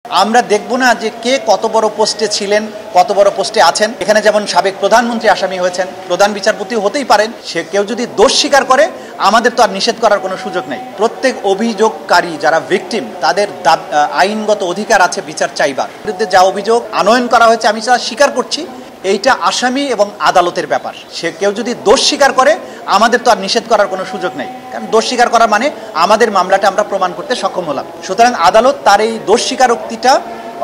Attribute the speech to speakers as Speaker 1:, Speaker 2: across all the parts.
Speaker 1: আমরা দেখব না যে কে কত বড় পোস্টে ছিলেন, কত বড় পোস্টে আছেন। এখানে যেমন সাবেক প্রধানমন্ত্রী আসামি হয়েছেন, প্রধান বিচারপতি হতেই পারেন। সে কেউ যদি দোষ স্বীকার করে আমাদের তো আর নিষেধ করার কোনো সুযোগ নেই। প্রত্যেক অভিযোগকারী যারা ভিকটিম তাদের আইনগত অধিকার আছে বিচার চাইবার। বিরুদ্ধে যা অভিযোগ আনয়ন করা হয়েছে আমি তা স্বীকার করছি, এইটা আসামি এবং আদালতের ব্যাপার। সে কেউ যদি দোষ স্বীকার করে আমাদের তো আর নিষেধ করার কোনো সুযোগ নেই, কারণ দোষ স্বীকার করা মানে আমাদের মামলাটা আমরা প্রমাণ করতে সক্ষম হলাম। সুতরাং আদালত তার এই দোষ স্বীকারোক্তিটা,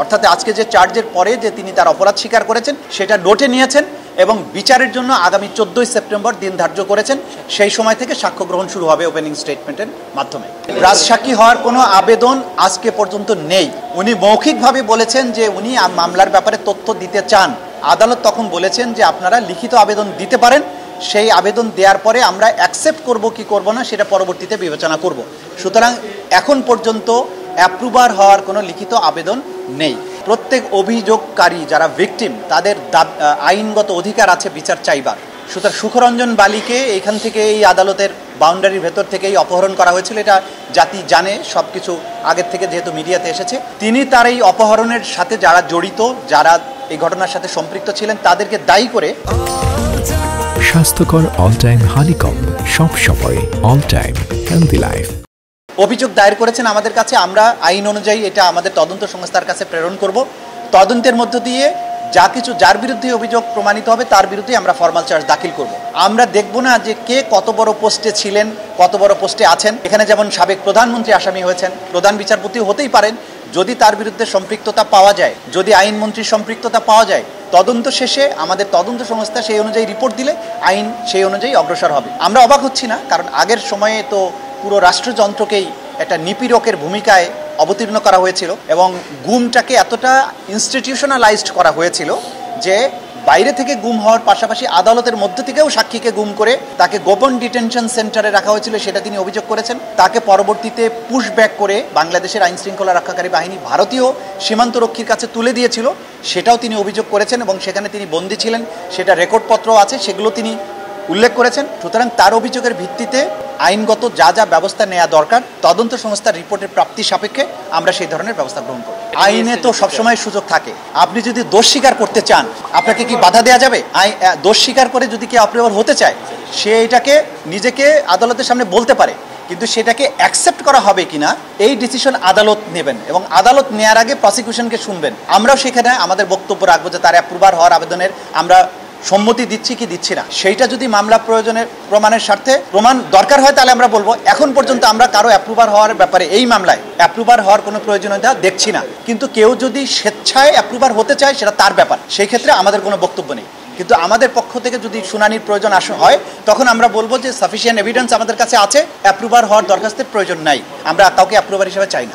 Speaker 1: অর্থাৎ আজকে যে চার্জের পরে যে তিনি তার অপরাধ স্বীকার করেছেন সেটা নোটে নিয়েছেন এবং বিচারের জন্য আগামী 14 সেপ্টেম্বর দিন ধার্য করেছেন। সেই সময় থেকে সাক্ষ্য গ্রহণ শুরু হবে ওপেনিং স্টেটমেন্টের মাধ্যমে। রাজসাক্ষী হওয়ার কোনো আবেদন আজকে পর্যন্ত নেই। উনি মৌখিকভাবে বলেছেন যে উনি মামলার ব্যাপারে তথ্য দিতে চান। আদালত তখন বলেছেন যে আপনারা লিখিত আবেদন দিতে পারেন, সেই আবেদন দেওয়ার পরে আমরা অ্যাকসেপ্ট করব কি করব না সেটা পরবর্তীতে বিবেচনা করব। সুতরাং এখন পর্যন্ত অ্যাপ্রুভার হওয়ার কোনো লিখিত আবেদন নেই। প্রত্যেক অভিযোগকারী যারা ভিকটিম তাদের আইনগত অধিকার আছে বিচার চাইবার। সুতরাং সুখরঞ্জন বালিকে এইখান থেকে এই আদালতের বাউন্ডারির ভেতর থেকেই অপহরণ করা হয়েছিল, এটা জাতি জানে, সব কিছু আগের থেকে যেহেতু মিডিয়াতে এসেছে। তিনি তার এই অপহরণের সাথে যারা জড়িত, যারা এই ঘটনার সাথে সম্পৃক্ত ছিলেন তাদেরকে দায়ী করে
Speaker 2: স্বাস্থ্যকর অল টাইম হানিকম, সব সময় অল টাইম হেলদি লাইফ
Speaker 1: অভিযোগ দায়ের করেছেন আমাদের কাছে। আমরা আইন অনুযায়ী এটা আমাদের তদন্ত সংস্থার কাছে প্রেরণ করব। তদন্তের মধ্য দিয়ে যা কিছু যার বিরুদ্ধে অভিযোগ প্রমাণিত হবে তার বিরুদ্ধে আমরা ফরমাল চার্জ দাখিল করব। আমরা দেখব না যে কে কত বড় পোস্টে ছিলেন, কত বড় পোস্টে আছেন। এখানে যেমন সাবেক প্রধানমন্ত্রী আসামি হয়েছেন, প্রধান বিচারপতি হতেই পারেন। যদি তার বিরুদ্ধে সম্পৃক্ততা পাওয়া যায়, যদি আইনমন্ত্রীর সম্পৃক্ততা পাওয়া যায়, তদন্ত শেষে আমাদের তদন্ত সংস্থা সেই অনুযায়ী রিপোর্ট দিলে আইন সেই অনুযায়ী অগ্রসর হবে। আমরা অবাক হচ্ছি না, কারণ আগের সময়ে তো পুরো রাষ্ট্রযন্ত্রকেই একটা নিপীড়কের ভূমিকায় অবতীর্ণ করা হয়েছিল এবং গুমটাকে এতটা ইনস্টিটিউশনালাইজড করা হয়েছিল যে বাইরে থেকে গুম হওয়ার পাশাপাশি আদালতের মধ্য থেকেও সাক্ষীকে গুম করে তাকে গোপন ডিটেনশন সেন্টারে রাখা হয়েছিল, সেটা তিনি অভিযোগ করেছেন। তাকে পরবর্তীতে পুশব্যাক করে বাংলাদেশের আইন শৃঙ্খলা রক্ষাকারী বাহিনী ভারতীয় সীমান্তরক্ষীর কাছে তুলে দিয়েছিল, সেটাও তিনি অভিযোগ করেছেন এবং সেখানে তিনি বন্দী ছিলেন, সেটা রেকর্ডপত্র আছে, সেগুলো তিনি উল্লেখ করেছেন। সুতরাং তার অভিযোগের ভিত্তিতে আইনগত যা যা ব্যবস্থা নেওয়া দরকার তদন্ত সংস্থার রিপোর্টের প্রাপ্তি সাপেক্ষে আমরা সেই ধরনের ব্যবস্থা গ্রহণ করব। আইনে তো সবসময় সুযোগ থাকে। আপনি যদি দোষ স্বীকার করতে চান আপনাকে কি বাধা দেওয়া যাবে? দোষ স্বীকার করে যদি কেউ অ্যাপ্রুভাল হতে চায় সে এটাকে নিজেকে আদালতের সামনে বলতে পারে, কিন্তু সেটাকে অ্যাকসেপ্ট করা হবে কিনা এই ডিসিশন আদালত নেবেন এবং আদালত নেওয়ার আগে প্রসিকিউশনকে শুনবেন। আমরাও সেখানে আমাদের বক্তব্য রাখবো যে তার অ্যাপ্রুভার হওয়ার আবেদনের আমরা সম্মতি দিচ্ছি কি দিচ্ছি না। সেইটা যদি মামলা প্রয়োজনের প্রমাণের স্বার্থে প্রমাণ দরকার হয় তাহলে আমরা বলবো। এখন পর্যন্ত আমরা কারো অ্যাপ্রুভার হওয়ার ব্যাপারে এই মামলায় অ্যাপ্রুভার হওয়ার কোনো প্রয়োজনীয়তা দেখছি না। কিন্তু কেউ যদি স্বেচ্ছায় অ্যাপ্রুভার হতে চায় সেটা তার ব্যাপার, সেই ক্ষেত্রে আমাদের কোনো বক্তব্য নেই। কিন্তু আমাদের পক্ষ থেকে যদি শুনানির প্রয়োজন হয় তখন আমরা বলবো যে সাফিসিয়েন্ট এভিডেন্স আমাদের কাছে আছে, অ্যাপ্রুভার হওয়ার দরখাস্তের প্রয়োজন নাই, আমরা কাউকে অ্যাপ্রুভার হিসেবে চাই না।